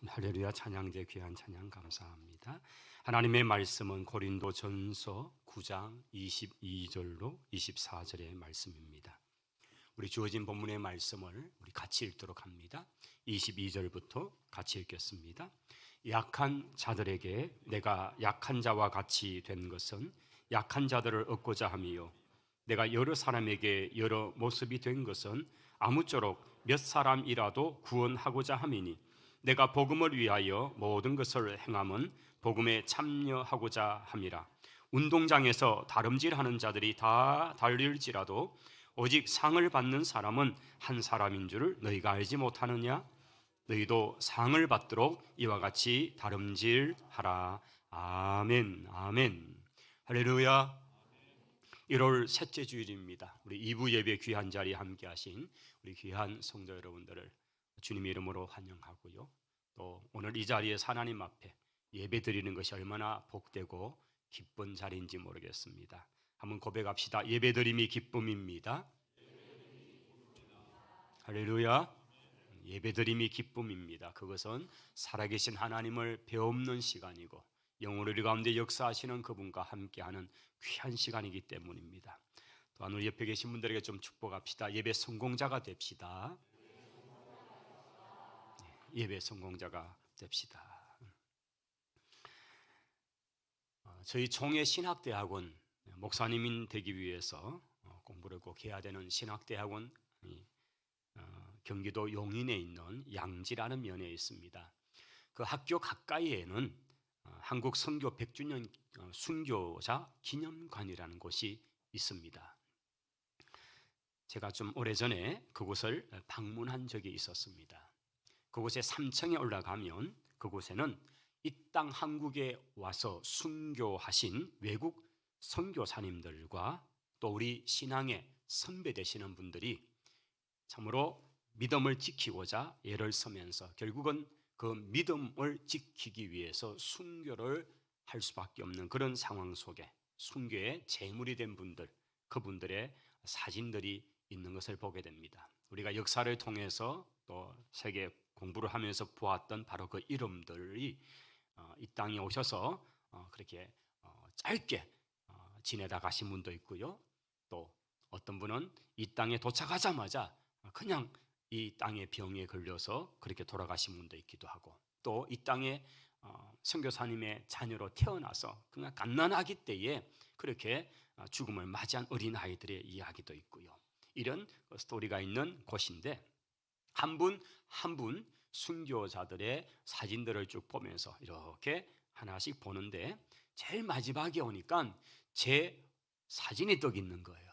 할렐루야. 찬양제 귀한 찬양 감사합니다. 하나님의 말씀은 고린도전서 9장 22절로 24절의 말씀입니다. 우리 주어진 본문의 말씀을 우리 같이 읽도록 합니다. 22절부터 같이 읽겠습니다. 약한 자들에게 내가 약한 자와 같이 된 것은 약한 자들을 얻고자 함이요, 내가 여러 사람에게 여러 모습이 된 것은 아무쪼록 몇 사람이라도 구원하고자 함이니, 내가 복음을 위하여 모든 것을 행함은 복음에 참여하고자 함이라. 운동장에서 다름질하는 자들이 다 달릴지라도 오직 상을 받는 사람은 한 사람인 줄을 너희가 알지 못하느냐? 너희도 상을 받도록 이와 같이 다름질하라. 아멘. 아멘. 할렐루야. 1월 셋째 주일입니다. 우리 2부 예배 귀한 자리에 함께 하신 우리 귀한 성도 여러분들을 주님의 이름으로 환영하고요, 또 오늘 이 자리에서 하나님 앞에 예배 드리는 것이 얼마나 복되고 기쁜 자리인지 모르겠습니다. 한번 고백합시다. 예배 드림이 기쁨입니다. 할렐루야. 예배 드림이 기쁨입니다. 그것은 살아계신 하나님을 배움는 시간이고 영으로 우리 가운데 역사하시는 그분과 함께하는 귀한 시간이기 때문입니다. 또한 우리 옆에 계신 분들에게 좀 축복합시다. 예배 성공자가 됩시다. 예배 성공자가 됩시다. 저희 총회 신학대학원, 목사님인 되기 위해서 공부를 꼭 해야 되는 신학대학원, 경기도 용인에 있는 양지라는 면에 있습니다. 그 학교 가까이에는 한국 선교 100주년 순교자 기념관이라는 곳이 있습니다. 제가 좀 오래전에 그곳을 방문한 적이 있었습니다. 그곳에 3층에 올라가면 그곳에는 이 땅 한국에 와서 순교하신 외국 선교사님들과 또 우리 신앙의 선배 되시는 분들이 참으로 믿음을 지키고자 애를 쓰면서 결국은 그 믿음을 지키기 위해서 순교를 할 수밖에 없는 그런 상황 속에 순교의 제물이 된 분들, 그분들의 사진들이 있는 것을 보게 됩니다. 우리가 역사를 통해서 또 세계 공부를 하면서 보았던 바로 그 이름들이 이 땅에 오셔서 그렇게 짧게 지내다 가신 분도 있고요, 또 어떤 분은 이 땅에 도착하자마자 그냥 이 땅의 병에 걸려서 그렇게 돌아가신 분도 있기도 하고, 또 이 땅에 선교사님의 자녀로 태어나서 그냥 갓난아기 때에 그렇게 죽음을 맞이한 어린 아이들의 이야기도 있고요. 이런 스토리가 있는 곳인데 한 분 한 분 순교자들의 사진들을 쭉 보면서 이렇게 하나씩 보는데 제일 마지막에 오니까 제 사진이 떡 있는 거예요.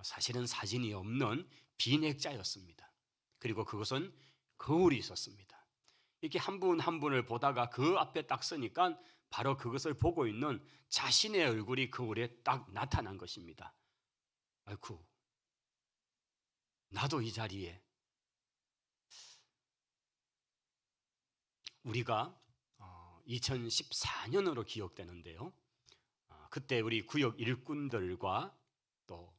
사실은 사진이 없는 빈 액자였습니다. 그리고 그것은 거울이 있었습니다. 이렇게 한 분 한 분을 보다가 그 앞에 딱 서니까 바로 그것을 보고 있는 자신의 얼굴이 거울에 딱 나타난 것입니다. 아이쿠, 나도 이 자리에, 우리가 2014년으로 기억되는데요, 그때 우리 구역 일꾼들과 또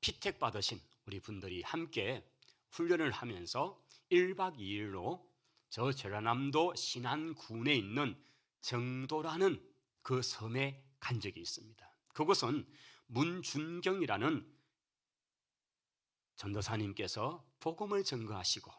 피택 받으신 우리 분들이 함께 훈련을 하면서 1박 2일로 저 전라남도 신안군에 있는 정도라는 그 섬에 간 적이 있습니다. 그곳은 문준경이라는 전도사님께서 복음을 전거하시고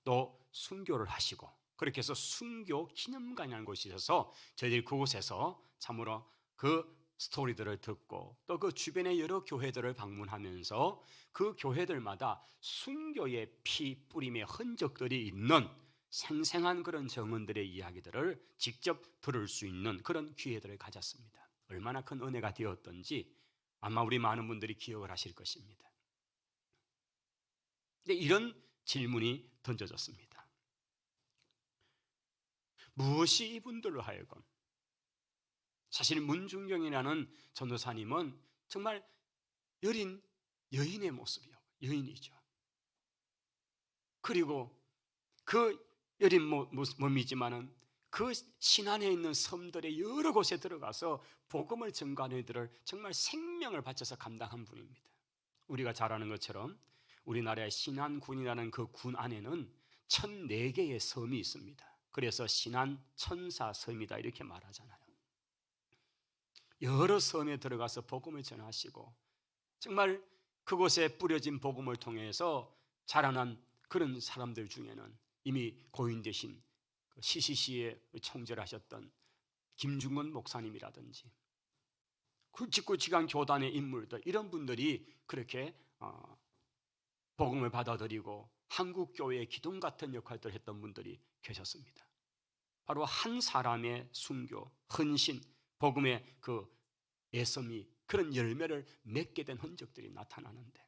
또 순교를 하시고 그렇게 해서 순교 기념관이라는 곳이 있어서 저희들이 그곳에서 참으로 그 스토리들을 듣고 또 그 주변의 여러 교회들을 방문하면서 그 교회들마다 순교의 피 뿌림의 흔적들이 있는 생생한 그런 정언들의 이야기들을 직접 들을 수 있는 그런 기회들을 가졌습니다. 얼마나 큰 은혜가 되었던지 아마 우리 많은 분들이 기억을 하실 것입니다. 근데 이런 질문이 던져졌습니다. 무엇이 이분들로 하여금, 사실 문준경이라는 전도사님은 정말 여린 여인의 모습이요, 여인이죠. 그리고 그 여린 몸이지만은 그 신안에 있는 섬들의 여러 곳에 들어가서 복음을 전가하는 일들을 정말 생명을 바쳐서 감당한 분입니다. 우리가 잘 아는 것처럼 우리나라의 신안군이라는 그 군 안에는 1004개의 섬이 있습니다. 그래서 신안 천사 섬이다 이렇게 말하잖아요. 여러 섬에 들어가서 복음을 전하시고 정말 그곳에 뿌려진 복음을 통해서 자라난 그런 사람들 중에는 이미 고인 되신 CCC에 총절하셨던 김중건 목사님이라든지 굵직굵직한 교단의 인물들, 이런 분들이 그렇게 복음을 받아들이고 한국교회의 기둥 같은 역할들을 했던 분들이 계셨습니다. 바로 한 사람의 순교, 헌신, 복음의 그 애씀이 그런 열매를 맺게 된 흔적들이 나타나는데,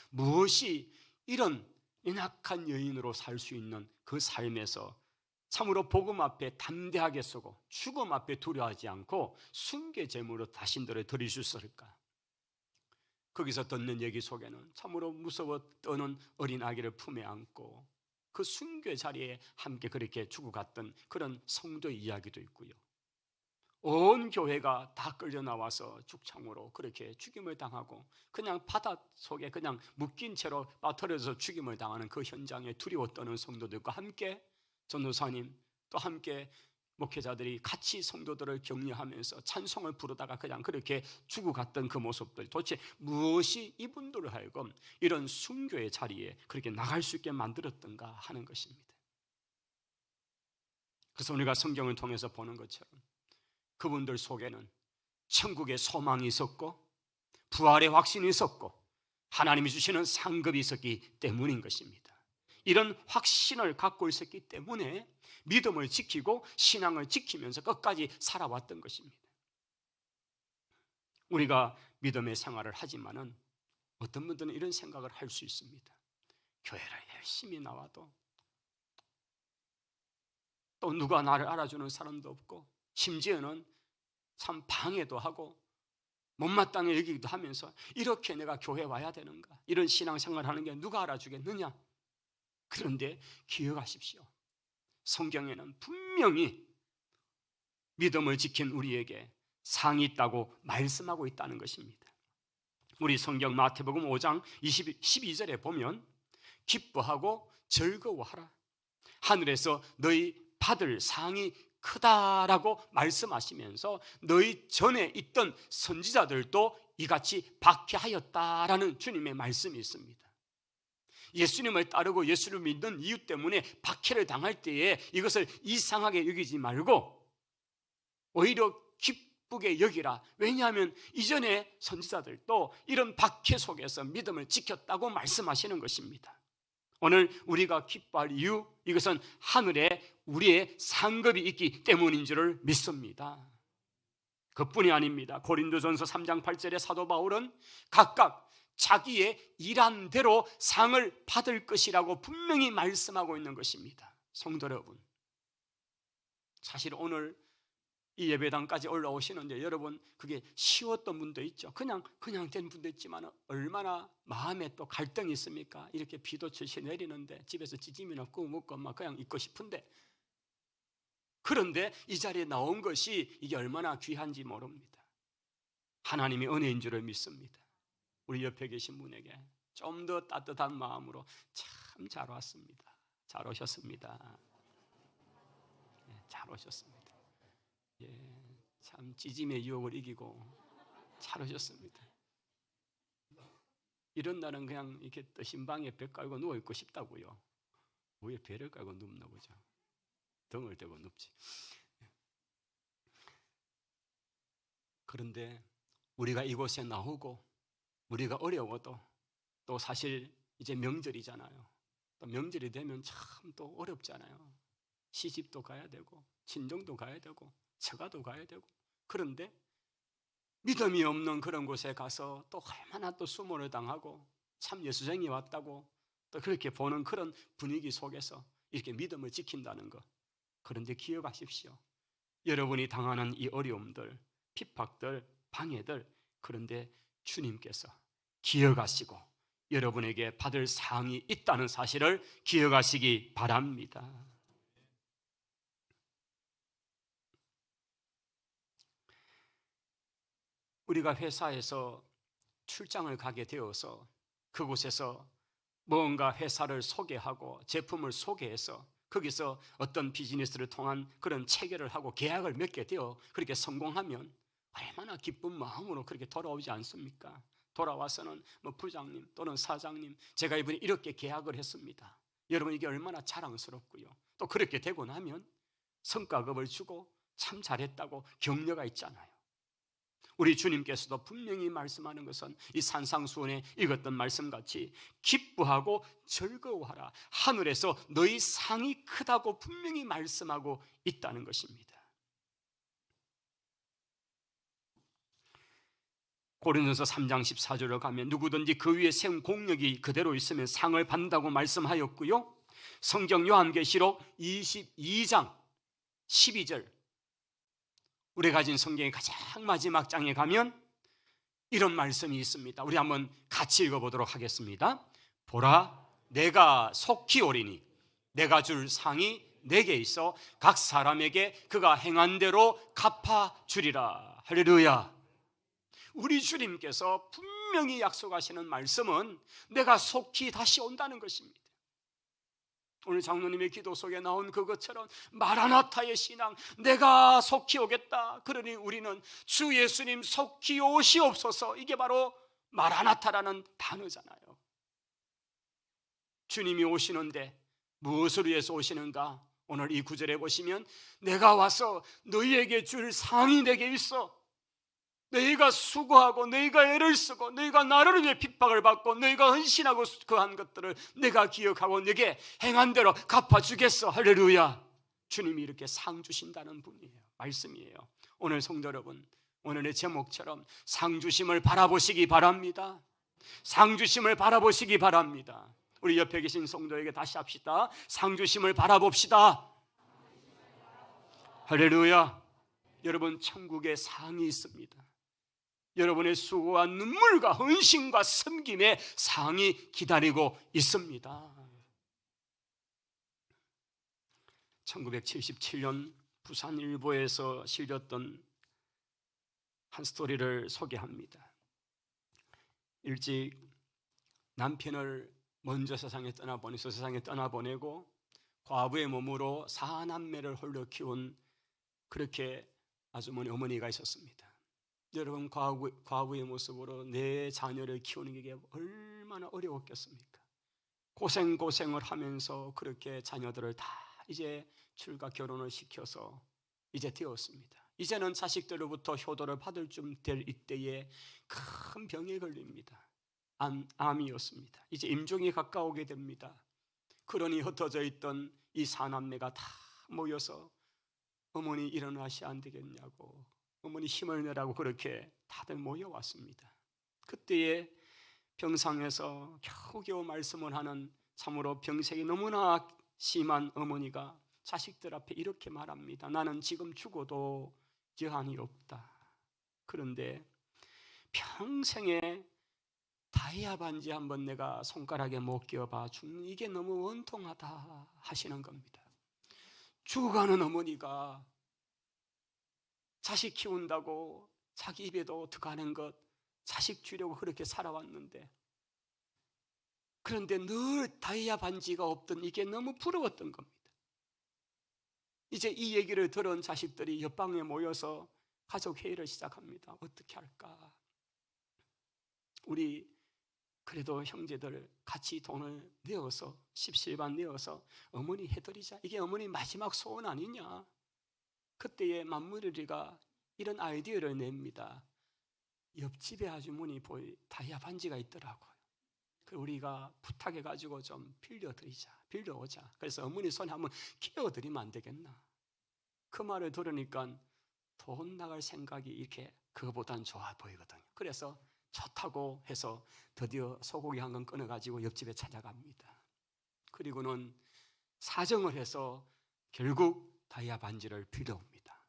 무엇이 이런 연약한 여인으로 살 수 있는 그 삶에서 참으로 복음 앞에 담대하게 서고 죽음 앞에 두려워하지 않고 순교제물로 자신들을 드릴 수 있을까? 거기서 듣는 얘기 속에는 참으로 무서워 떠는 어린 아기를 품에 안고 그 순교 자리에 함께 그렇게 죽어갔던 그런 성도 이야기도 있고요. 온 교회가 다 끌려 나와서 죽창으로 그렇게 죽임을 당하고 그냥 바다 속에 그냥 묶인 채로 빠뜨려서 죽임을 당하는 그 현장에 두려워 떠는 성도들과 함께 전도사님 또 함께 목회자들이 같이 성도들을 격려하면서 찬송을 부르다가 그냥 그렇게 죽어갔던 그 모습들, 도대체 무엇이 이분들을 하여금 이런 순교의 자리에 그렇게 나갈 수 있게 만들었던가 하는 것입니다. 그래서 우리가 성경을 통해서 보는 것처럼 그분들 속에는 천국의 소망이 있었고 부활의 확신이 있었고 하나님이 주시는 상급이 있었기 때문인 것입니다. 이런 확신을 갖고 있었기 때문에 믿음을 지키고 신앙을 지키면서 끝까지 살아왔던 것입니다. 우리가 믿음의 생활을 하지만은 어떤 분들은 이런 생각을 할 수 있습니다. 교회를 열심히 나와도 또 누가 나를 알아주는 사람도 없고 심지어는 참 방해도 하고 못마땅해 여기기도 하면서 이렇게 내가 교회 와야 되는가? 이런 신앙생활을 하는 게 누가 알아주겠느냐? 그런데 기억하십시오. 성경에는 분명히 믿음을 지킨 우리에게 상이 있다고 말씀하고 있다는 것입니다. 우리 성경 마태복음 5장 12절에 보면 기뻐하고 즐거워하라. 하늘에서 너희 받을 상이 크다라고 말씀하시면서 너희 전에 있던 선지자들도 이같이 박해하였다라는 주님의 말씀이 있습니다. 예수님을 따르고 예수를 믿는 이유 때문에 박해를 당할 때에 이것을 이상하게 여기지 말고 오히려 기쁘게 여기라. 왜냐하면 이전에 선지자들도 이런 박해 속에서 믿음을 지켰다고 말씀하시는 것입니다. 오늘 우리가 기뻐할 이유, 이것은 하늘에 우리의 상급이 있기 때문인 줄을 믿습니다. 그뿐이 아닙니다. 고린도전서 3장 8절에 사도 바울은 각각 자기의 일한 대로 상을 받을 것이라고 분명히 말씀하고 있는 것입니다. 성도 여러분, 사실 오늘 이 예배당까지 올라오시는데 여러분 그게 쉬웠던 분도 있죠. 그냥 된 분도 있지만 얼마나 마음에 또 갈등이 있습니까? 이렇게 비도 철시 내리는데 집에서 찌짐이나 구워 먹고 막 그냥 있고 싶은데, 그런데 이 자리에 나온 것이 이게 얼마나 귀한지 모릅니다. 하나님의 은혜인 줄을 믿습니다. 우리 옆에 계신 분에게 좀 더 따뜻한 마음으로 참 잘 왔습니다. 잘 오셨습니다. 잘 오셨습니다. 참 찌짐의 유혹을 이기고 잘 오셨습니다. 이런 날은 그냥 이렇게 뜨신 방에 배 깔고 누워 있고 싶다고요. 왜 배를 깔고 눕나 보죠. 등을 대고 눕지. 그런데 우리가 이곳에 나오고 우리가 어려워도 또 사실 이제 명절이잖아요. 또 명절이 되면 참 또 어렵잖아요. 시집도 가야 되고 친정도 가야 되고 처가도 가야 되고. 그런데 믿음이 없는 그런 곳에 가서 또 얼마나 또 수모를 당하고 참 예수쟁이 왔다고 또 그렇게 보는 그런 분위기 속에서 이렇게 믿음을 지킨다는 것. 그런데 기억하십시오. 여러분이 당하는 이 어려움들, 핍박들, 방해들, 그런데 주님께서 기억하시고 여러분에게 받을 상이 있다는 사실을 기억하시기 바랍니다. 우리가 회사에서 출장을 가게 되어서 그곳에서 뭔가 회사를 소개하고 제품을 소개해서 거기서 어떤 비즈니스를 통한 그런 체결을 하고 계약을 맺게 되어 그렇게 성공하면 얼마나 기쁜 마음으로 그렇게 돌아오지 않습니까? 돌아와서는 뭐 부장님 또는 사장님, 제가 이번에 이렇게 계약을 했습니다. 여러분, 이게 얼마나 자랑스럽고요. 또 그렇게 되고 나면 성과급을 주고 참 잘했다고 격려가 있잖아요. 우리 주님께서도 분명히 말씀하는 것은 이 산상수훈에 읽었던 말씀같이 기뻐하고 즐거워하라, 하늘에서 너희 상이 크다고 분명히 말씀하고 있다는 것입니다. 고린도서 3장 14절로 가면 누구든지 그 위에 세운 공력이 그대로 있으면 상을 받는다고 말씀하였고요, 성경 요한계시록 22장 12절, 우리가 가진 성경의 가장 마지막 장에 가면 이런 말씀이 있습니다. 우리 한번 같이 읽어보도록 하겠습니다. 보라, 내가 속히 오리니 내가 줄 상이 내게 있어 각 사람에게 그가 행한 대로 갚아주리라. 할렐루야. 우리 주님께서 분명히 약속하시는 말씀은 내가 속히 다시 온다는 것입니다. 오늘 장로님의 기도 속에 나온 그것처럼 마라나타의 신앙, 내가 속히 오겠다. 그러니 우리는 주 예수님 속히 오시옵소서, 이게 바로 마라나타라는 단어잖아요. 주님이 오시는데 무엇을 위해서 오시는가? 오늘 이 구절에 보시면 내가 와서 너희에게 줄 상이 내게 있어. 너희가 수고하고 너희가 애를 쓰고 너희가 나를 위해 핍박을 받고 너희가 헌신하고 그한 것들을 내가 기억하고 너에게 행한 대로 갚아주겠어. 할렐루야. 주님이 이렇게 상 주신다는 분이에요. 말씀이에요. 오늘 성도 여러분, 오늘의 제목처럼 상 주심을 바라보시기 바랍니다. 상 주심을 바라보시기 바랍니다. 우리 옆에 계신 성도에게 다시 합시다. 상 주심을 바라봅시다. 할렐루야. 여러분, 천국에 상이 있습니다. 여러분의 수고와 눈물과 헌신과 섬김의 상이 기다리고 있습니다. 1977년 부산일보에서 실렸던 한 스토리를 소개합니다. 일찍 남편을 먼저 세상에 떠나보내고 과부의 몸으로 4남매를 홀로 키운 그렇게 아주머니 어머니가 있었습니다. 여러분, 과부의 모습으로 내 자녀를 키우는 게 얼마나 어려웠겠습니까? 고생을 하면서 그렇게 자녀들을 다 이제 출가 결혼을 시켜서 이제 되었습니다. 이제는 자식들로부터 효도를 받을 좀 될 이때에 큰 병에 걸립니다. 암이었습니다. 이제 임종이 가까우게 됩니다. 그러니 흩어져 있던 이 4남매가 다 모여서 어머니 일어나셔야 안 되겠냐고, 어머니 힘을 내라고 그렇게 다들 모여왔습니다. 그때에 병상에서 겨우겨우 말씀을 하는 참으로 병색이 너무나 심한 어머니가 자식들 앞에 이렇게 말합니다. 나는 지금 죽어도 여한이 없다. 그런데 평생에 다이아 반지 한번 내가 손가락에 못 끼워봐 죽는 이게 너무 원통하다 하시는 겁니다. 죽어가는 어머니가 자식 키운다고 자기 입에도 들어가는 것, 자식 주려고 그렇게 살아왔는데, 그런데 늘 다이아 반지가 없던 이게 너무 부러웠던 겁니다. 이제 이 얘기를 들은 자식들이 옆방에 모여서 가족 회의를 시작합니다. 어떻게 할까? 우리 그래도 형제들 같이 돈을 내어서 십시일반 내어서 어머니 해드리자. 이게 어머니 마지막 소원 아니냐? 그때에 만무리가 이런 아이디어를 냅니다. 옆집에 아주머니 다이아 반지가 있더라고요. 우리가 부탁해가지고 좀 빌려오자. 그래서 어머니 손에 한번 끼워드리면 안 되겠나? 그 말을 들으니까 돈 나갈 생각이 이렇게 그거보단 좋아 보이거든요. 그래서 좋다고 해서 드디어 소고기 한 건 끊어가지고 옆집에 찾아갑니다. 그리고는 사정을 해서 결국 다이아 반지를 빌려옵니다.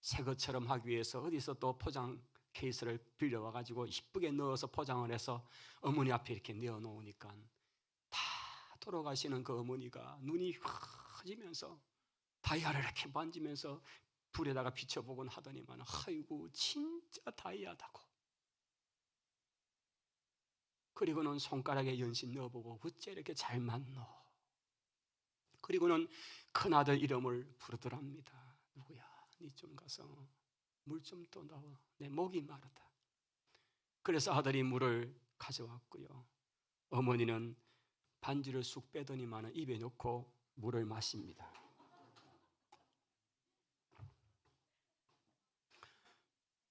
새 것처럼 하기 위해서 어디서 또 포장 케이스를 빌려와가지고 이쁘게 넣어서 포장을 해서 어머니 앞에 이렇게 내어놓으니까 다 돌아가시는 그 어머니가 눈이 흐지면서 다이아를 이렇게 만지면서 불에다가 비춰보곤 하더니만 아이고 진짜 다이아다고. 그리고는 손가락에 연신 넣어보고 어째 이렇게 잘 맞노? 그리고는 큰아들 이름을 부르더랍니다. 누구야? 니 좀 가서 물 좀 또 넣어. 내 목이 마르다. 그래서 아들이 물을 가져왔고요. 어머니는 반지를 쑥 빼더니만 입에 넣고 물을 마십니다.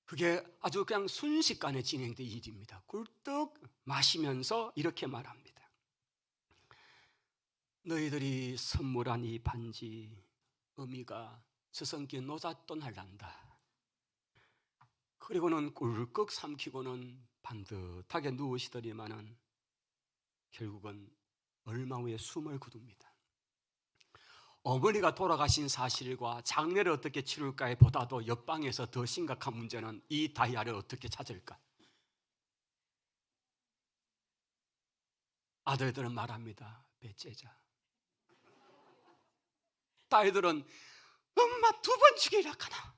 그게 아주 그냥 순식간에 진행된 일입니다. 굴뚝 마시면서 이렇게 말합니다. 너희들이 선물한 이 반지 의미가 저성기 노잣돈 할란다. 그리고는 꿀꺽 삼키고는 반듯하게 누우시더니만은 결국은 얼마 후에 숨을 거둡니다. 어머니가 돌아가신 사실과 장례를 어떻게 치룰까에 보다도 옆방에서 더 심각한 문제는 이 다이아를 어떻게 찾을까? 아들들은 말합니다. 배째자. 딸들은 엄마 2번 죽이라 하나.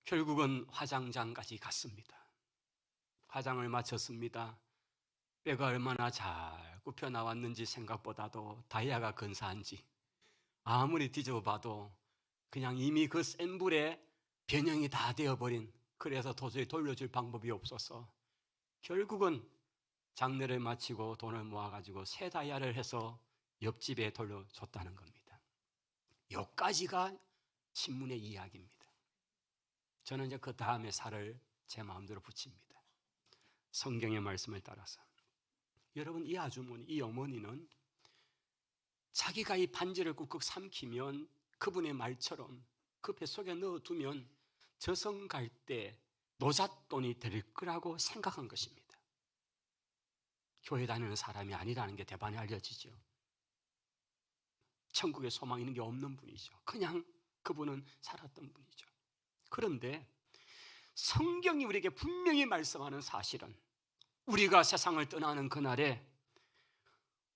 결국은 화장장까지 갔습니다. 화장을 마쳤습니다. 뼈가 얼마나 잘 굽혀 나왔는지 생각보다도 다이아가 근사한지 아무리 뒤져봐도 그냥 이미 그 센 불에 변형이 다 되어버린, 그래서 도저히 돌려줄 방법이 없어서 결국은 장례를 마치고 돈을 모아가지고 새 다이아를 해서 옆집에 돌려줬다는 겁니다. 여기까지가 신문의 이야기입니다. 저는 이제 그 다음에 살을 제 마음대로 붙입니다. 성경의 말씀을 따라서. 여러분, 이 아주머니, 이 어머니는 자기가 이 반지를 꾹꾹 삼키면 그분의 말처럼 그 뱃속에 넣어두면 저승 갈 때 노잣돈이 될 거라고 생각한 것입니다. 교회 다니는 사람이 아니라는 게 대반에 알려지죠. 천국에 소망 있는 게 없는 분이죠. 그냥 그분은 살았던 분이죠. 그런데 성경이 우리에게 분명히 말씀하는 사실은 우리가 세상을 떠나는 그날에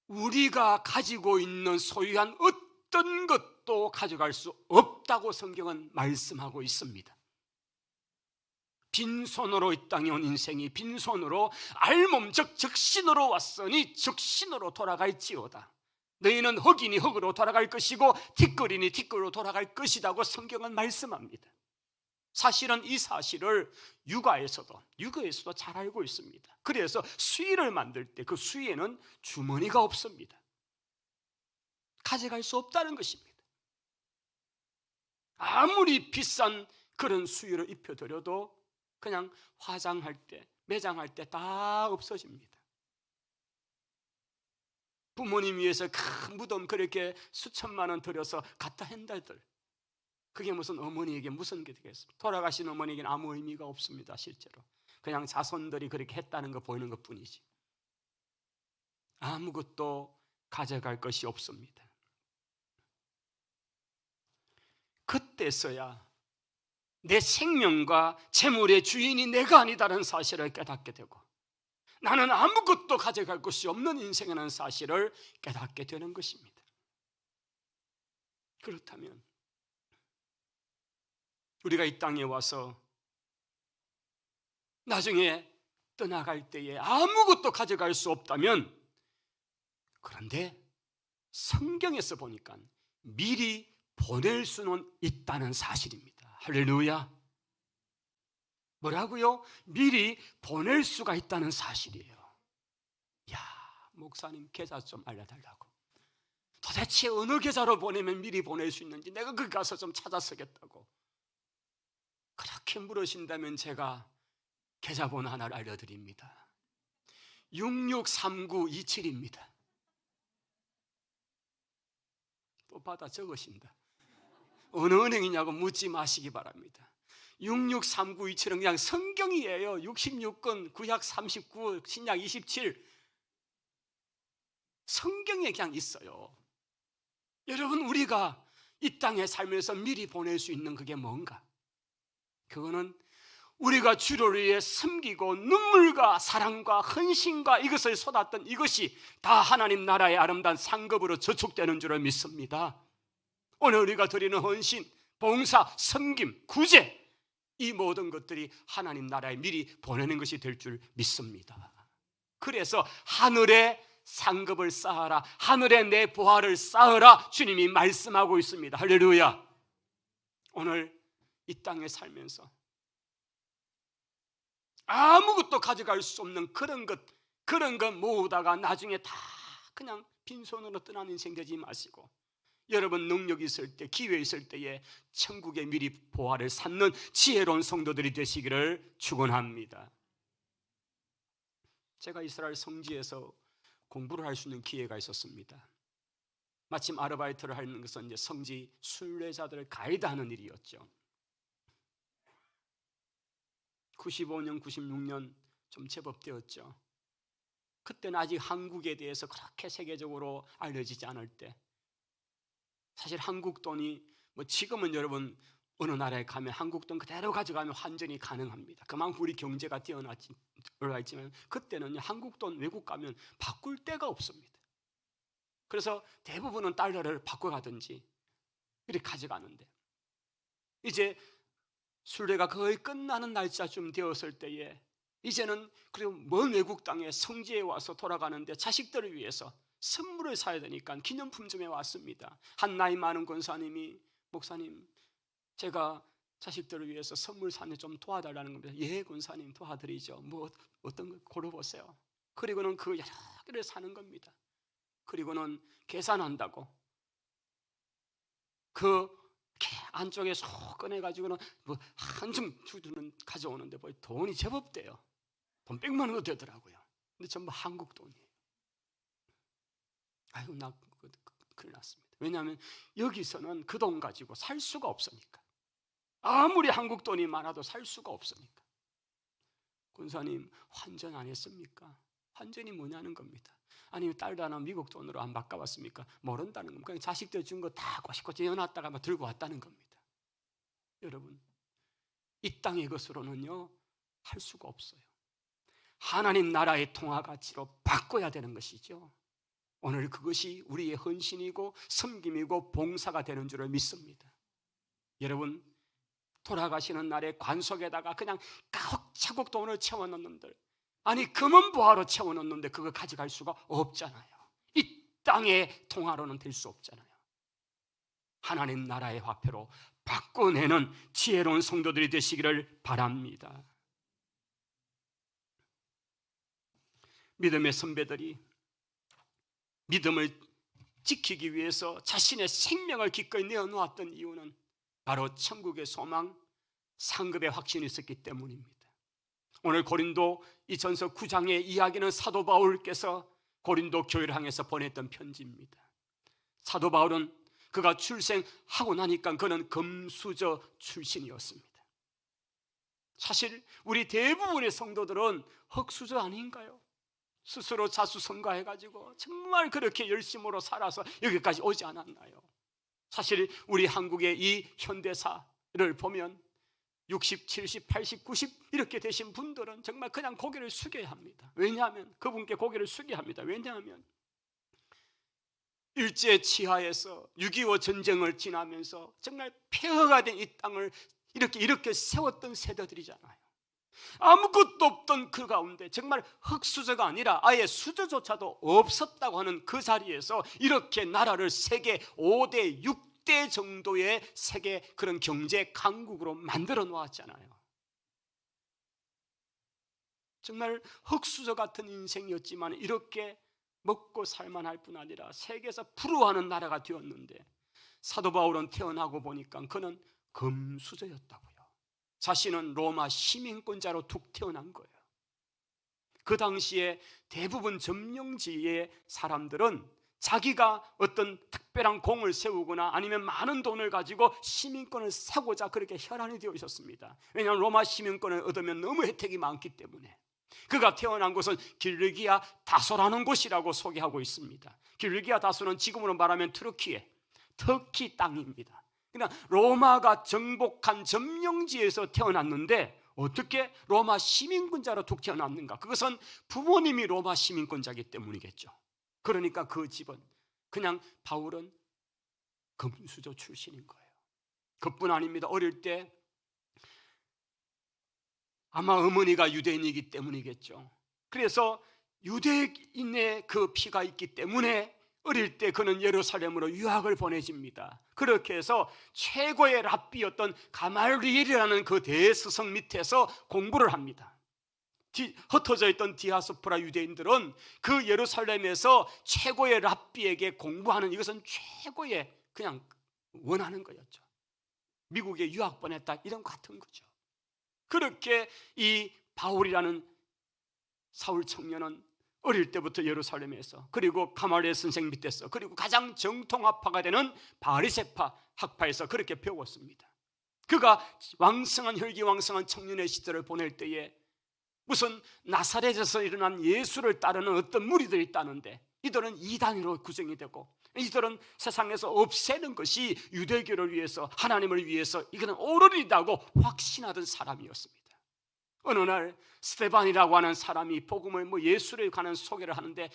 우리가 가지고 있는 소유한 어떤 것도 가져갈 수 없다고 성경은 말씀하고 있습니다. 빈손으로 이 땅에 온 인생이 빈손으로 알몸 즉 적신으로 왔으니 적신으로 돌아갈지어다. 너희는 흙이니 흙으로 돌아갈 것이고 티끌이니 티끌로 돌아갈 것이라고 성경은 말씀합니다. 사실은 이 사실을 육아에서도 잘 알고 있습니다. 그래서 수의를 만들 때 그 수의에는 주머니가 없습니다. 가져갈 수 없다는 것입니다. 아무리 비싼 그런 수의를 입혀드려도 그냥 화장할 때, 매장할 때 다 없어집니다. 부모님 위해서 큰 무덤 그렇게 수천만 원 들여서 갖다 한다들, 그게 무슨 어머니에게 무슨 게 되겠습니까? 돌아가신 어머니에게는 아무 의미가 없습니다. 실제로 그냥 자손들이 그렇게 했다는 거 보이는 것 뿐이지 아무것도 가져갈 것이 없습니다. 그때서야 내 생명과 재물의 주인이 내가 아니다라는 사실을 깨닫게 되고 나는 아무것도 가져갈 것이 없는 인생이라는 사실을 깨닫게 되는 것입니다. 그렇다면 우리가 이 땅에 와서 나중에 떠나갈 때에 아무것도 가져갈 수 없다면, 그런데 성경에서 보니까 미리 보낼 수는 있다는 사실입니다. 할렐루야. 뭐라고요? 미리 보낼 수가 있다는 사실이에요. 야, 목사님 계좌 좀 알려달라고. 도대체 어느 계좌로 보내면 미리 보낼 수 있는지 내가 거기 가서 좀 찾아 쓰겠다고 그렇게 물으신다면 제가 계좌번호 하나를 알려드립니다. 663927입니다. 또 받아 적으신다. 어느 은행이냐고 묻지 마시기 바랍니다. 663927은 그냥 성경이에요. 66권, 구약 39, 신약 27, 성경에 그냥 있어요. 여러분, 우리가 이 땅에 살면서 미리 보낼 수 있는 그게 뭔가? 그거는 우리가 주를 위해 섬기고 눈물과 사랑과 헌신과 이것을 쏟았던 이것이 다 하나님 나라의 아름다운 상급으로 저축되는 줄을 믿습니다. 오늘 우리가 드리는 헌신, 봉사, 섬김, 구제, 이 모든 것들이 하나님 나라에 미리 보내는 것이 될 줄 믿습니다. 그래서 하늘에 상급을 쌓아라, 하늘에 내 보화를 쌓으라, 주님이 말씀하고 있습니다. 할렐루야. 오늘 이 땅에 살면서 아무것도 가져갈 수 없는 그런 것 모으다가 나중에 다 그냥 빈손으로 떠나는 인생 되지 마시고, 여러분 능력 있을 때, 기회 있을 때에 천국에 미리 보화를 쌓는 지혜로운 성도들이 되시기를 축원합니다. 제가 이스라엘 성지에서 공부를 할 수 있는 기회가 있었습니다. 마침 아르바이트를 하는 것은 이제 성지 순례자들을 가이드하는 일이었죠. 95년, 96년 좀 제법 되었죠. 그때는 아직 한국에 대해서 그렇게 세계적으로 알려지지 않을 때, 사실 한국 돈이 지금은 여러분 어느 나라에 가면 한국 돈 그대로 가져가면 환전이 가능합니다. 그만큼 우리 경제가 올라 있지만, 그때는 한국 돈 외국 가면 바꿀 데가 없습니다. 그래서 대부분은 달러를 바꿔가든지 이렇게 가져가는데, 이제 순례가 거의 끝나는 날짜쯤 되었을 때에 이제는 그리고 먼 외국 땅에 성지에 와서 돌아가는데 자식들을 위해서 선물을 사야 되니까 기념품점에 왔습니다. 한 나이 많은 권사님이, 목사님 제가 자식들을 위해서 선물 사는데 좀 도와달라는 겁니다. 예 권사님 도와드리죠. 어떤 거 고르보세요. 그리고는 그 여러 개를 사는 겁니다. 그리고는 계산한다고 그 안쪽에 쏙 꺼내가지고는 한줌 주는 가져오는데 돈이 제법 돼요. 돈 100만 원도 되더라고요. 근데 전부 한국 돈이에요. 아이고 나 큰일 났습니다. 왜냐하면 여기서는 그 돈 가지고 살 수가 없으니까. 아무리 한국 돈이 많아도 살 수가 없으니까. 군사님 환전 안 했습니까? 환전이 뭐냐는 겁니다. 아니면 딸도 하나 미국 돈으로 안 바꿔봤습니까? 모른다는 겁니다. 그냥 자식들 준 거 다 꼬시꼬시 여놨다가 막 들고 왔다는 겁니다. 여러분 이 땅의 것으로는요 할 수가 없어요. 하나님 나라의 통화가치로 바꿔야 되는 것이죠. 오늘 그것이 우리의 헌신이고 섬김이고 봉사가 되는 줄을 믿습니다. 여러분 돌아가시는 날에 관속에다가 그냥 가곡차곡 돈을 채워넣는들, 아니 금은 보화로 채워넣는데 그거 가져갈 수가 없잖아요. 이 땅의 통화로는 될 수 없잖아요. 하나님 나라의 화폐로 바꿔내는 지혜로운 성도들이 되시기를 바랍니다. 믿음의 선배들이 믿음을 지키기 위해서 자신의 생명을 기꺼이 내어놓았던 이유는 바로 천국의 소망, 상급의 확신이 있었기 때문입니다. 오늘 고린도 이 전서 9장의 이야기는 사도 바울께서 고린도 교회를 향해서 보냈던 편지입니다. 사도 바울은 그가 출생하고 나니까 그는 금수저 출신이었습니다. 사실 우리 대부분의 성도들은 흙수저 아닌가요? 스스로 자수성가해가지고 정말 그렇게 열심으로 살아서 여기까지 오지 않았나요? 사실 우리 한국의 이 현대사를 보면 60, 70, 80, 90 이렇게 되신 분들은 정말 그냥 고개를 숙여야 합니다. 왜냐하면 그분께 고개를 숙여야 합니다. 왜냐하면 일제치하에서 6.25 전쟁을 지나면서 정말 폐허가 된 이 땅을 이렇게 세웠던 세대들이잖아요. 아무것도 없던 그 가운데 정말 흙수저가 아니라 아예 수저조차도 없었다고 하는 그 자리에서 이렇게 나라를 세계 5대 6대 정도의 세계 그런 경제 강국으로 만들어 놓았잖아요. 정말 흙수저 같은 인생이었지만 이렇게 먹고 살만할 뿐 아니라 세계에서 부러워하는 나라가 되었는데, 사도 바울은 태어나고 보니까 그는 금수저였다고요. 자신은 로마 시민권자로 툭 태어난 거예요. 그 당시에 대부분 점령지의 사람들은 자기가 어떤 특별한 공을 세우거나 아니면 많은 돈을 가지고 시민권을 사고자 그렇게 혈안이 되어 있었습니다. 왜냐하면 로마 시민권을 얻으면 너무 혜택이 많기 때문에. 그가 태어난 곳은 길르기아 다소라는 곳이라고 소개하고 있습니다. 길르기아 다소는 지금으로 말하면 터키 땅입니다. 그냥 로마가 정복한 점령지에서 태어났는데 어떻게 로마 시민권자로 툭 태어났는가? 그것은 부모님이 로마 시민권자이기 때문이겠죠. 그러니까 그 집은 그냥 바울은 금수저 출신인 거예요. 그뿐 아닙니다. 어릴 때 아마 어머니가 유대인이기 때문이겠죠. 그래서 유대인의 그 피가 있기 때문에 어릴 때 그는 예루살렘으로 유학을 보내집니다. 그렇게 해서 최고의 랍비였던 가말리엘이라는 그 대스승 밑에서 공부를 합니다. 흩어져 있던 디아스포라 유대인들은 그 예루살렘에서 최고의 랍비에게 공부하는, 이것은 최고의 그냥 원하는 거였죠. 미국에 유학 보냈다 이런 것 같은 거죠. 그렇게 이 바울이라는 사울 청년은 어릴 때부터 예루살렘에서, 그리고 가말리엘 선생 밑에서, 그리고 가장 정통학파가 되는 바리새파 학파에서 그렇게 배웠습니다. 그가 왕성한 혈기왕성한 청년의 시절을 보낼 때에 무슨 나사렛에서 일어난 예수를 따르는 어떤 무리들이 있다는데, 이들은 이단으로 구성이 되고 이들은 세상에서 없애는 것이 유대교를 위해서, 하나님을 위해서 이거는 옳으리라고 확신하던 사람이었습니다. 어느 날 스데반이라고 하는 사람이 복음을 예수를 가는 소개를 하는데,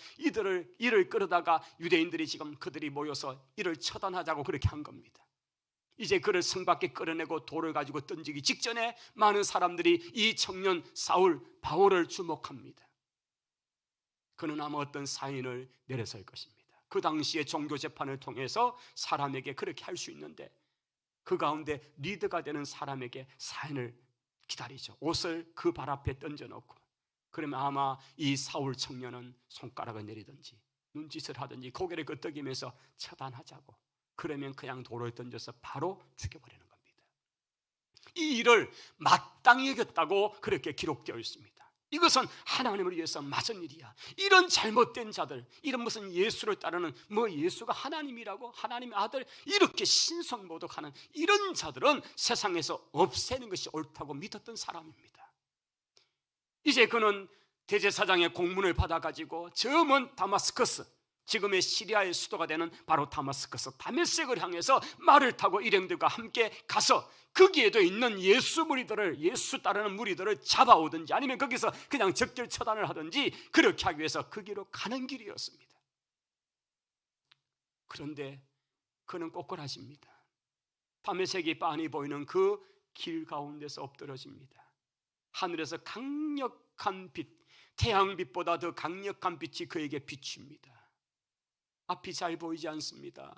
이를 끌어다가 유대인들이 지금 그들이 모여서 이를 처단하자고 그렇게 한 겁니다. 이제 그를 성 밖에 끌어내고 돌을 가지고 던지기 직전에 많은 사람들이 이 청년 사울 바울을 주목합니다. 그는 아마 어떤 사인을 내려설 것입니다. 그 당시에 종교 재판을 통해서 사람에게 그렇게 할 수 있는데, 그 가운데 리더가 되는 사람에게 사인을 기다리죠. 옷을 그 발 앞에 던져놓고, 그러면 아마 이 사울 청년은 손가락을 내리든지 눈짓을 하든지 고개를 끄덕이면서 처단하자고, 그러면 그냥 돌을 던져서 바로 죽여버리는 겁니다. 이 일을 마땅히 여겼다고 그렇게 기록되어 있습니다. 이것은 하나님을 위해서 맞은 일이야. 이런 잘못된 자들, 이런 무슨 예수를 따르는 예수가 하나님이라고, 하나님의 아들, 이렇게 신성모독하는 이런 자들은 세상에서 없애는 것이 옳다고 믿었던 사람입니다. 이제 그는 대제사장의 공문을 받아가지고 저 먼 다마스커스, 지금의 시리아의 수도가 되는 바로 다마스커스 다메섹을 향해서 말을 타고 일행들과 함께 가서 거기에도 있는 예수 따르는 무리들을 잡아오든지, 아니면 거기서 그냥 적절 처단을 하든지 그렇게 하기 위해서 그 길로 가는 길이었습니다. 그런데 그는 꼬꾸라집니다. 다메섹이 빤히 보이는 그 길 가운데서 엎드러집니다. 하늘에서 강력한 빛, 태양빛보다 더 강력한 빛이 그에게 비춥니다. 앞이 잘 보이지 않습니다.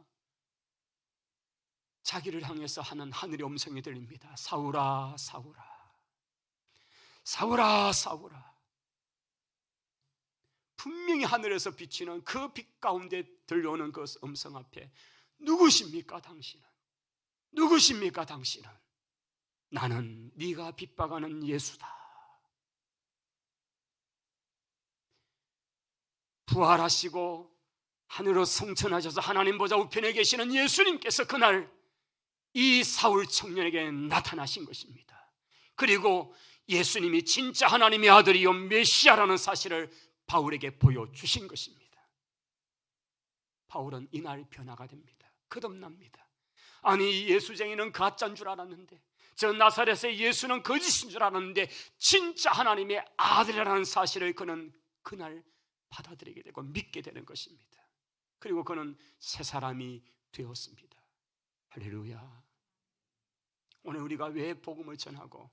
자기를 향해서 하는 하늘의 음성이 들립니다. 사울아, 사울아, 사울아, 사울아. 분명히 하늘에서 비치는 그 빛 가운데 들려오는 그 음성 앞에, 누구십니까 당신은? 누구십니까 당신은? 나는 네가 핍박하는 예수다. 부활하시고 하늘로 승천하셔서 하나님 보좌 우편에 계시는 예수님께서 그날 이 사울 청년에게 나타나신 것입니다. 그리고 예수님이 진짜 하나님의 아들이요 메시아라는 사실을 바울에게 보여주신 것입니다. 바울은 이날 변화가 됩니다. 거듭납니다. 아니, 예수쟁이는 가짜인 줄 알았는데, 저 나사렛의 예수는 거짓인 줄 알았는데, 진짜 하나님의 아들이라는 사실을 그는 그날 받아들이게 되고 믿게 되는 것입니다. 그리고 그는 새 사람이 되었습니다. 할렐루야. 오늘 우리가 왜 복음을 전하고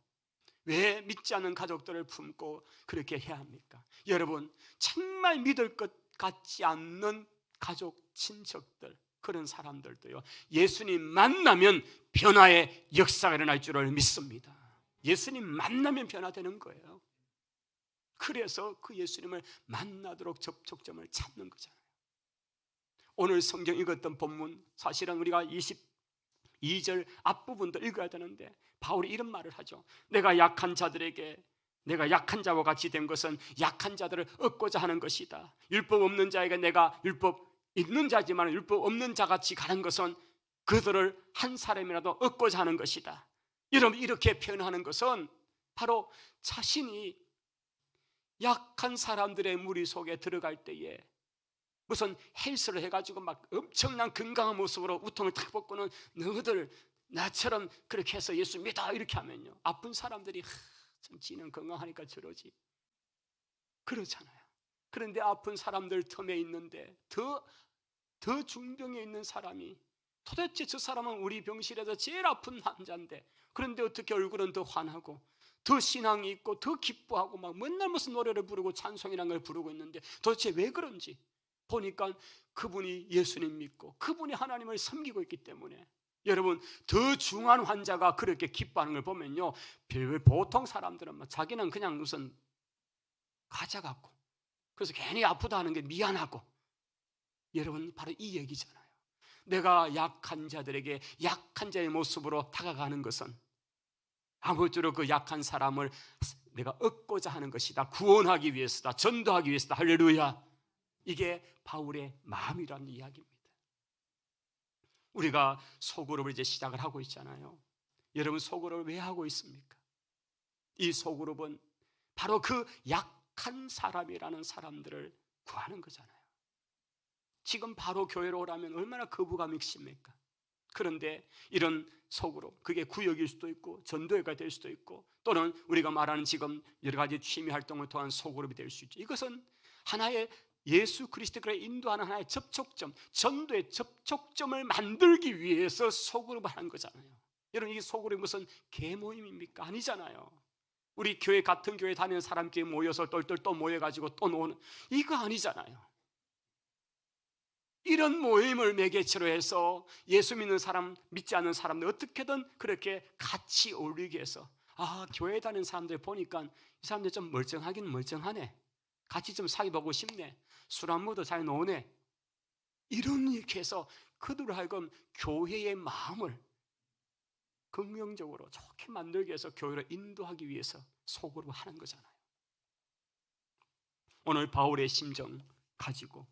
왜 믿지 않는 가족들을 품고 그렇게 해야 합니까? 여러분, 정말 믿을 것 같지 않는 가족, 친척들, 그런 사람들도요, 예수님 만나면 변화의 역사가 일어날 줄을 믿습니다. 예수님 만나면 변화되는 거예요. 그래서 그 예수님을 만나도록 접촉점을 찾는 거잖아요. 오늘 성경 읽었던 본문, 사실은 우리가 22절 앞부분도 읽어야 되는데 바울이 이런 말을 하죠. 내가 약한 자와 같이 된 것은 약한 자들을 얻고자 하는 것이다. 율법 없는 자에게 내가 율법 있는 자지만 율법 없는 자같이 가는 것은 그들을 한 사람이라도 얻고자 하는 것이다. 여러분, 이렇게 표현하는 것은 바로 자신이 약한 사람들의 무리 속에 들어갈 때에 무슨 헬스를 해가지고 막 엄청난 건강한 모습으로 우통을 탁 벗고는 너희들 나처럼 그렇게 해서 예수 믿어 이렇게 하면요, 아픈 사람들이 참 지는 건강하니까 저러지 그렇잖아요. 그런데 아픈 사람들 틈에 있는데 더 중병에 있는 사람이, 도대체 저 사람은 우리 병실에서 제일 아픈 환자인데, 그런데 어떻게 얼굴은 더 환하고 더 신앙이 있고 더 기뻐하고 막 맨날 무슨 노래를 부르고 찬송이라는 걸 부르고 있는데 도대체 왜 그런지 보니까 그분이 예수님 믿고 그분이 하나님을 섬기고 있기 때문에. 여러분, 더 중한 환자가 그렇게 기뻐하는 걸 보면요, 보통 사람들은 막 자기는 그냥 무슨 가자 같고, 그래서 괜히 아프다 하는 게 미안하고. 여러분, 바로 이 얘기잖아요. 내가 약한 자들에게 약한 자의 모습으로 다가가는 것은 아무쪼록 그 약한 사람을 내가 얻고자 하는 것이다. 구원하기 위해서다. 전도하기 위해서다. 할렐루야. 이게 바울의 마음이라는 이야기입니다. 우리가 소그룹을 이제 시작을 하고 있잖아요. 여러분, 소그룹을 왜 하고 있습니까? 이 소그룹은 바로 그 약한 사람이라는 사람들을 구하는 거잖아요. 지금 바로 교회로 오라면 얼마나 거부감이 심합니까? 그런데 이런 소그룹, 그게 구역일 수도 있고 전도회가 될 수도 있고, 또는 우리가 말하는 지금 여러 가지 취미 활동을 통한 소그룹이 될 수 있죠. 이것은 하나의 예수 그리스도를 인도하는 하나의 접촉점, 전도의 접촉점을 만들기 위해서 소그룹을 하는 거잖아요. 여러분, 이게 소그룹이 무슨 개모임입니까? 아니잖아요. 우리 교회, 같은 교회 다니는 사람끼리 모여서 똘똘 또 모여가지고 또 노는, 이거 아니잖아요. 이런 모임을 매개체로 해서 예수 믿는 사람, 믿지 않는 사람들 어떻게든 그렇게 같이 어울리게 해서, 아, 교회 다니는 사람들 보니까 이 사람들 좀 멀쩡하긴 멀쩡하네, 같이 좀 사귀보고 싶네, 술 안 먹어도 잘 노네, 이렇게 해서 그들을 하여금 교회의 마음을 긍정적으로 좋게 만들기 위해서 교회를 인도하기 위해서 속으로 하는 거잖아요. 오늘 바울의 심정 가지고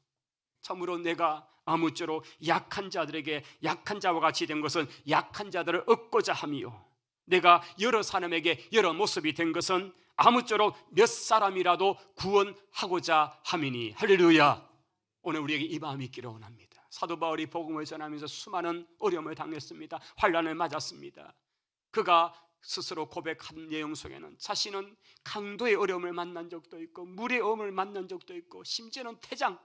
참으로 내가 아무쪼록 약한 자들에게 약한 자와 같이 된 것은 약한 자들을 얻고자 함이요, 내가 여러 사람에게 여러 모습이 된 것은 아무쪼록 몇 사람이라도 구원하고자 함이니. 할렐루야. 오늘 우리에게 이 마음이 있기를 원합니다. 사도 바울이 복음을 전하면서 수많은 어려움을 당했습니다. 환난을 맞았습니다. 그가 스스로 고백한 내용 속에는 자신은 강도의 어려움을 만난 적도 있고 물의 어음을 만난 적도 있고, 심지어는 태장,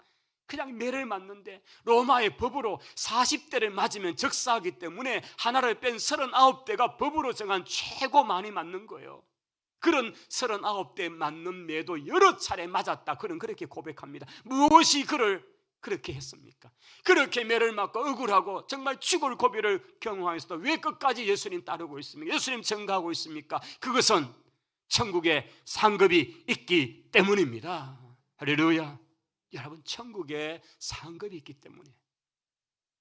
그냥 매를 맞는데 로마의 법으로 40대를 맞으면 적사하기 때문에 하나를 뺀 39대가 법으로 정한 최고 많이 맞는 거예요. 그런 39대 맞는 매도 여러 차례 맞았다. 그는 그렇게 고백합니다. 무엇이 그를 그렇게 했습니까? 그렇게 매를 맞고 억울하고 정말 죽을 고비를 경험하면서도 왜 끝까지 예수님 따르고 있습니까? 예수님 증거하고 있습니까? 그것은 천국에 상급이 있기 때문입니다. 할렐루야. 여러분, 천국에 상급이 있기 때문에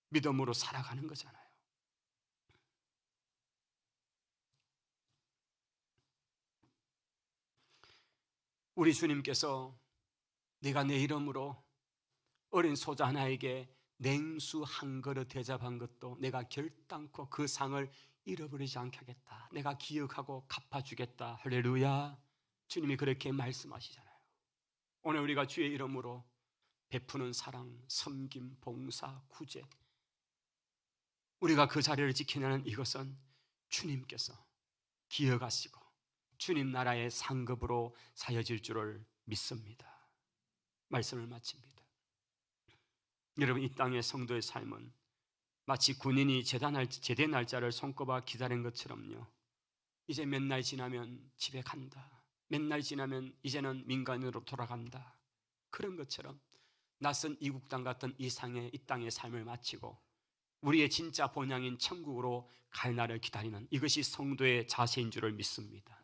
믿음으로 살아가는 거잖아요. 우리 주님께서 내가 내 이름으로 어린 소자 하나에게 냉수 한 그릇 대접한 것도 내가 결단코 그 상을 잃어버리지 않게 하겠다, 내가 기억하고 갚아주겠다. 할렐루야. 주님이 그렇게 말씀하시잖아요. 오늘 우리가 주의 이름으로 베푸는 사랑, 섬김, 봉사, 구제, 우리가 그 자리를 지키는 이것은 주님께서 기억하시고 주님 나라의 상급으로 사여질 줄을 믿습니다. 말씀을 마칩니다. 여러분, 이 땅의 성도의 삶은 마치 군인이 제대 날짜를 손꼽아 기다린 것처럼요, 이제 몇 날 지나면 집에 간다, 몇 날 지나면 이제는 민간인으로 돌아간다, 그런 것처럼 낯선 이국 땅 같은 이 땅의 삶을 마치고 우리의 진짜 본향인 천국으로 갈 날을 기다리는, 이것이 성도의 자세인 줄을 믿습니다.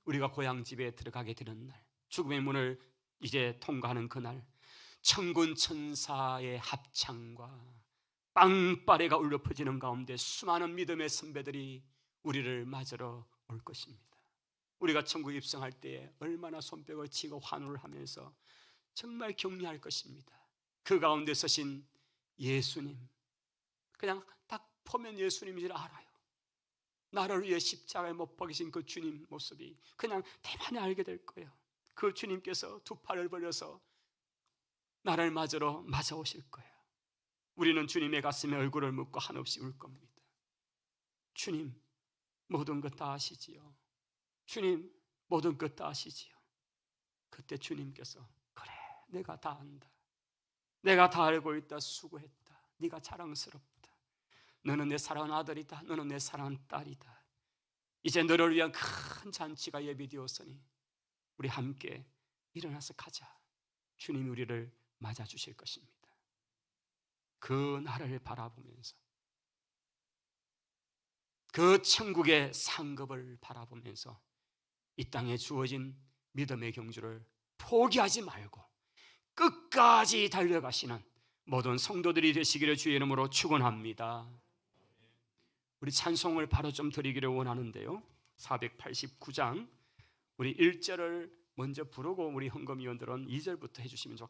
우리가 고향집에 들어가게 되는 날, 죽음의 문을 이제 통과하는 그날, 천군 천사의 합창과 빵빠레가 울려 퍼지는 가운데 수많은 믿음의 선배들이 우리를 맞으러 올 것입니다. 우리가 천국에 입성할 때에 얼마나 손뼉을 치고 환호를 하면서 정말 격려할 것입니다. 그 가운데 서신 예수님, 그냥 딱 보면 예수님인 줄 알아요. 나를 위해 십자가에 못 박이신 그 주님 모습이 그냥 대만에 알게 될 거예요. 그 주님께서 두 팔을 벌려서 나를 맞으러 맞아오실 거예요. 우리는 주님의 가슴에 얼굴을 묻고 한없이 울 겁니다. 주님, 모든 것 다 아시지요. 주님, 모든 것 다 아시지요. 그때 주님께서 그래, 내가 다 안다, 내가 다 알고 있다, 수고했다, 네가 자랑스럽다, 너는 내 사랑하는 아들이다, 너는 내 사랑하는 딸이다, 이제 너를 위한 큰 잔치가 예비되었으니 우리 함께 일어나서 가자. 주님이 우리를 맞아주실 것입니다. 그 날을 바라보면서, 그 천국의 상급을 바라보면서 이 땅에 주어진 믿음의 경주를 포기하지 말고 끝까지 달려가시는 모든 성도들이 되시기를 주의 이름으로 축원합니다. 우리 찬송을 바로 좀 드리기를 원하는데요, 489장 우리 1절을 먼저 부르고 우리 헌금위원들은 2절부터 해주시면 좋겠습니다.